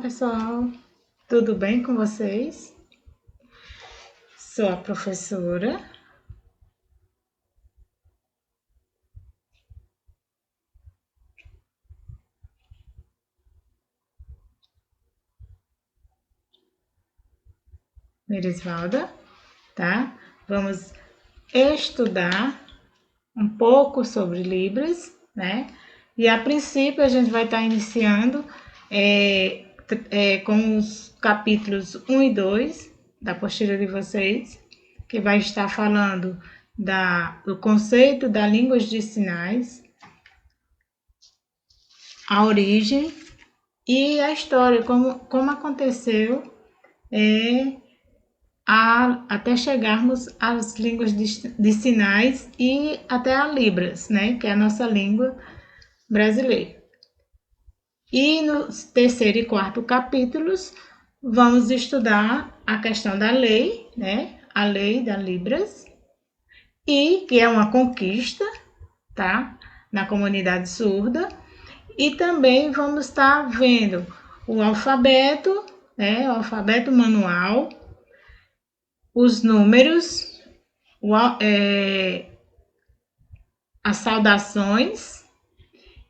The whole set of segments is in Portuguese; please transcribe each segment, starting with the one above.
pessoal, tudo bem com vocês? Sou a professora Merisvalda, tá? Vamos estudar um pouco sobre Libras, né? E a princípio a gente vai estar iniciando com os capítulos 1 e 2 da apostila de vocês, que vai estar falando do conceito da língua de sinais, a origem e a história, como aconteceu até chegarmos às línguas de sinais e até a Libras, né, que é a nossa língua brasileira. E no terceiro e quarto capítulos, vamos estudar a questão da lei, né, a lei da Libras, e que é uma conquista, tá, na comunidade surda. E também vamos estar vendo o alfabeto, né, o alfabeto manual, os números, as saudações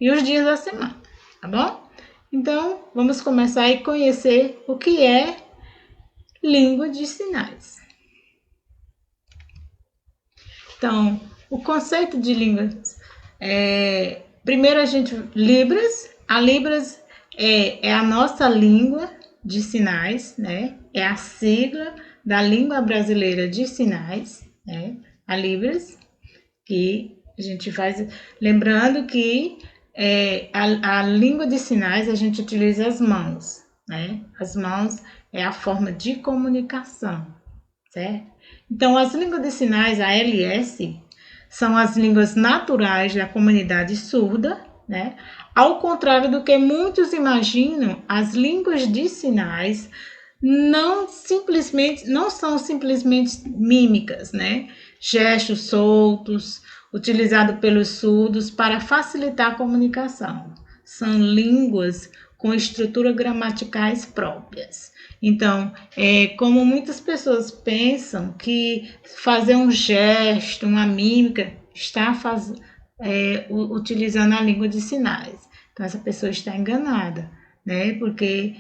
e os dias da semana, tá bom? Então, vamos começar a conhecer o que é língua de sinais. Então, o conceito de línguas primeiro Libras. A Libras é a nossa língua de sinais, né? É a sigla da língua brasileira de sinais, né? A Libras, que a gente faz, lembrando que a língua de sinais a gente utiliza as mãos, né? As mãos é a forma de comunicação, certo? Então, as línguas de sinais, a LS, são as línguas naturais da comunidade surda, né? Ao contrário do que muitos imaginam, as línguas de sinais não são simplesmente mímicas, né? Gestos soltos, utilizados pelos surdos para facilitar a comunicação. São línguas com estruturas gramaticais próprias. Então, como muitas pessoas pensam que fazer um gesto, uma mímica, está utilizando a língua de sinais. Então, essa pessoa está enganada, né? Porque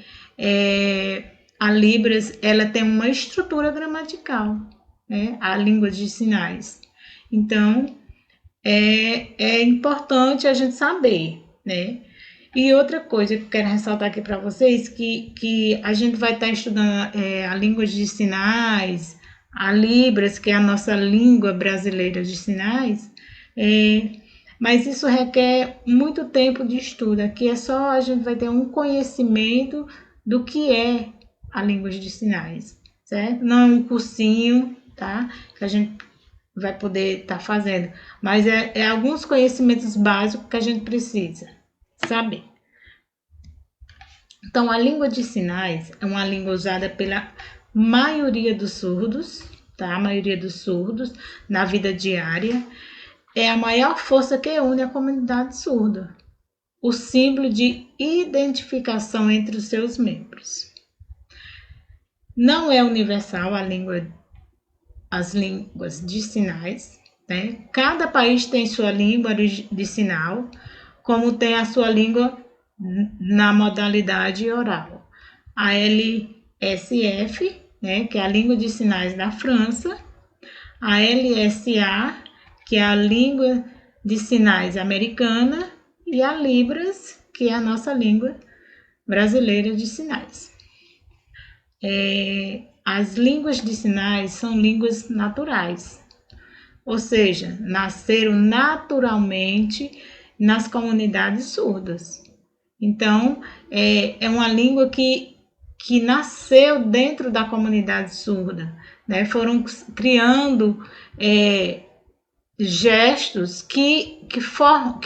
a Libras, ela tem uma estrutura gramatical, né? A língua de sinais. Então, é importante a gente saber, né? E outra coisa que eu quero ressaltar aqui para vocês, que a gente vai estar estudando a língua de sinais, a Libras, que é a nossa língua brasileira de sinais, mas isso requer muito tempo de estudo. Aqui a gente vai ter um conhecimento do que é a língua de sinais, certo? Não é um cursinho, tá? Que a gente vai poder estar fazendo, mas é alguns conhecimentos básicos que a gente precisa saber. Então, a língua de sinais é uma língua usada pela maioria dos surdos, tá? A maioria dos surdos na vida diária. É a maior força que une a comunidade surda, o símbolo de identificação entre os seus membros. Não é universal as línguas de sinais, né? Cada país tem sua língua de sinal, como tem a sua língua na modalidade oral. A LSF, né, que é a língua de sinais da França, a LSA, que é a língua de sinais americana, e a Libras, que é a nossa língua brasileira de sinais. As línguas de sinais são línguas naturais, ou seja, nasceram naturalmente nas comunidades surdas. Então, é uma língua que nasceu dentro da comunidade surda, né? Foram criando gestos que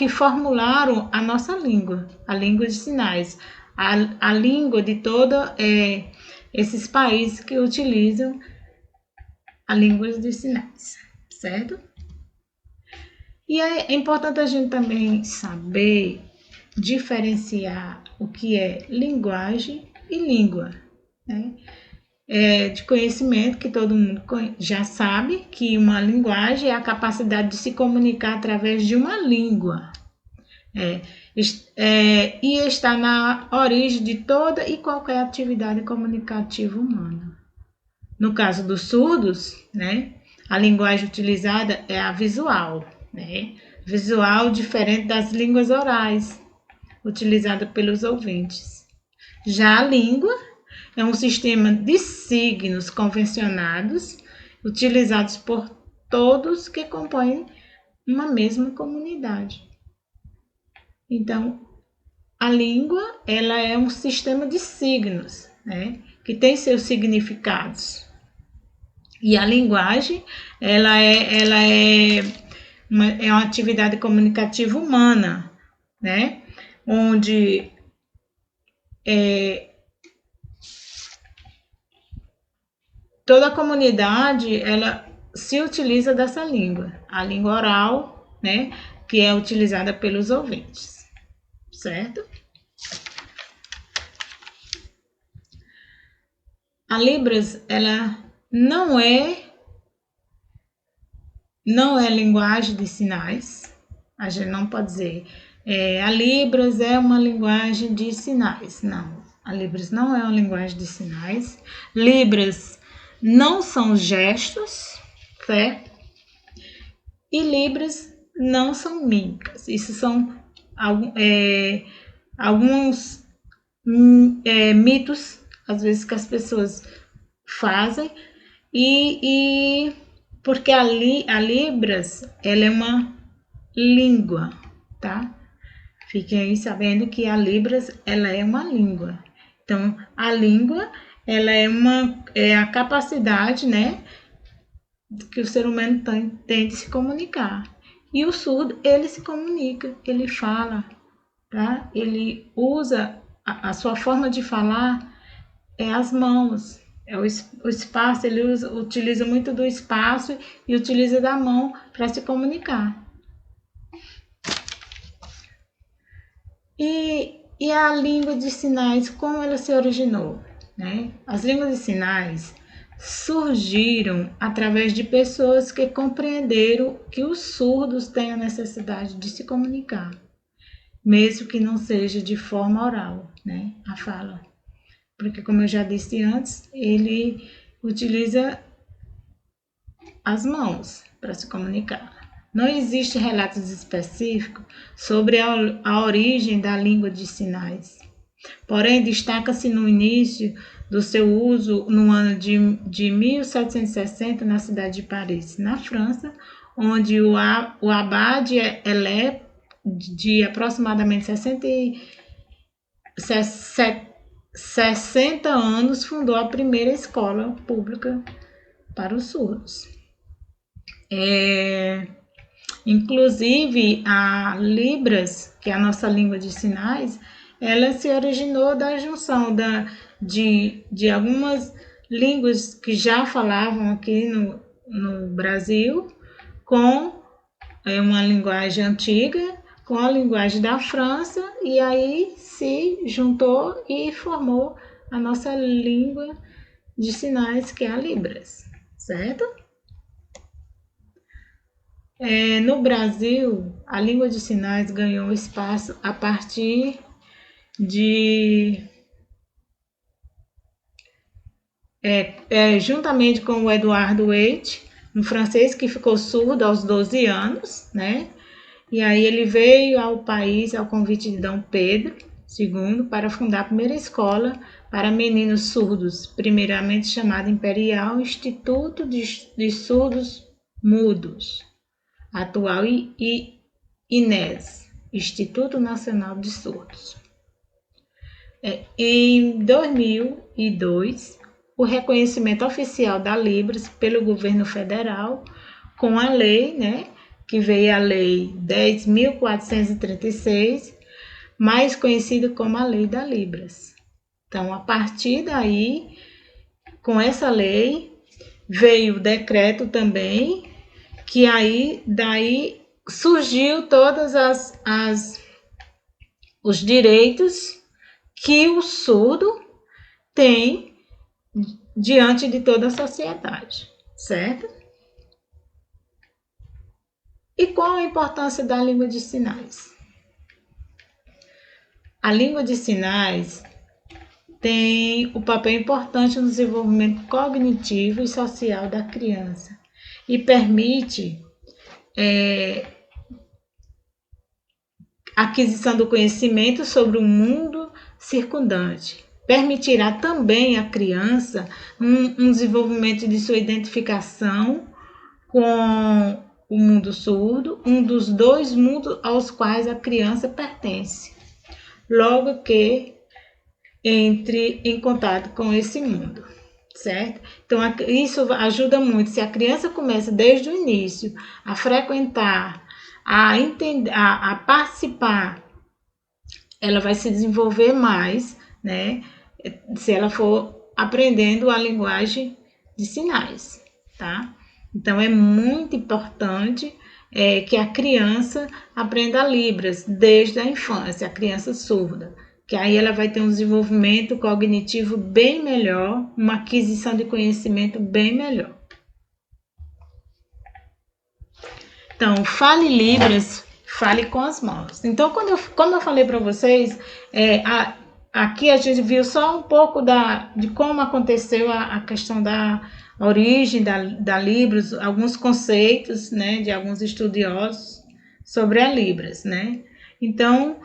formularam a nossa língua, a língua de sinais, a língua de todos esses países que utilizam a língua de sinais, certo? E é importante a gente também saber diferenciar o que é linguagem e língua, né? É de conhecimento que todo mundo já sabe que uma linguagem é a capacidade de se comunicar através de uma língua. E está na origem de toda e qualquer atividade comunicativa humana. No caso dos surdos, né, a linguagem utilizada é a visual, né? Visual diferente das línguas orais, utilizada pelos ouvintes. Já a língua é um sistema de signos convencionados, utilizados por todos que compõem uma mesma comunidade. Então, a língua, ela é um sistema de signos, né, que tem seus significados. E a linguagem, é uma atividade comunicativa humana, né, onde toda a comunidade, ela se utiliza dessa língua, a língua oral, né, que é utilizada pelos ouvintes, certo? A Libras, ela não é linguagem de sinais. A gente não pode dizer a Libras é uma linguagem de sinais. Não, a Libras não é uma linguagem de sinais. Libras não são gestos, certo? E Libras não são mímicas. Isso são alguns mitos, às vezes, que as pessoas fazem, e porque a Libras, ela é uma língua, tá? Fiquem aí sabendo que a Libras, ela é uma língua. Então, a língua, ela é a capacidade, né, que o ser humano tem de se comunicar. E o surdo, ele se comunica, ele fala, tá? Ele usa a sua forma de falar as mãos, o espaço, ele utiliza muito do espaço e utiliza da mão para se comunicar. E a língua de sinais, como ela se originou, né? As línguas de sinais surgiram através de pessoas que compreenderam que os surdos têm a necessidade de se comunicar, mesmo que não seja de forma oral, né? A fala. Porque, como eu já disse antes, ele utiliza as mãos para se comunicar. Não existe relatos específicos sobre a origem da língua de sinais. Porém, destaca-se no início do seu uso no ano de 1760 na cidade de Paris, na França, onde o abade Elé, de aproximadamente 60 anos, fundou a primeira escola pública para os surdos. Inclusive, a Libras, que é a nossa língua de sinais, ela se originou da junção de algumas línguas que já falavam aqui no Brasil com uma linguagem antiga, com a linguagem da França, e aí se juntou e formou a nossa língua de sinais, que é a Libras, certo? No Brasil, a língua de sinais ganhou espaço a partir juntamente com o Eduardo Waite, um francês que ficou surdo aos 12 anos, né? E aí ele veio ao país ao convite de Dom Pedro II para fundar a primeira escola para meninos surdos, primeiramente chamada Imperial Instituto de Surdos Mudos, atual INES, Instituto Nacional de Surdos. Em 2002, o reconhecimento oficial da Libras pelo governo federal, com a lei, né, que veio a Lei 10.436, mais conhecida como a Lei da Libras. Então, a partir daí, com essa lei, veio o decreto também, que aí daí surgiu todas os direitos que o surdo tem diante de toda a sociedade, certo? E qual a importância da língua de sinais? A língua de sinais tem um papel importante no desenvolvimento cognitivo e social da criança e permite a aquisição do conhecimento sobre o mundo circundante. Permitirá também à criança um desenvolvimento de sua identificação com o mundo surdo, um dos dois mundos aos quais a criança pertence, logo que entre em contato com esse mundo, certo? Então, isso ajuda muito. Se a criança começa desde o início a frequentar, a entender, a participar, ela vai se desenvolver mais, né? Se ela for aprendendo a linguagem de sinais, tá? Então, é muito importante que a criança aprenda Libras desde a infância, a criança surda, que aí ela vai ter um desenvolvimento cognitivo bem melhor, uma aquisição de conhecimento bem melhor. Então, fale Libras, fale com as mãos. Então, como eu falei para vocês, aqui a gente viu só um pouco de como aconteceu a questão da origem da Libras, alguns conceitos, né, de alguns estudiosos sobre a Libras, né? Então,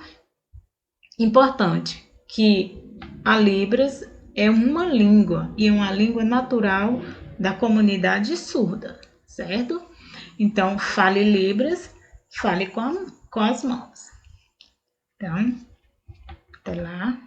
importante que a Libras é uma língua e uma língua natural da comunidade surda, certo? Então, fale Libras, fale com as mãos. Então, até lá.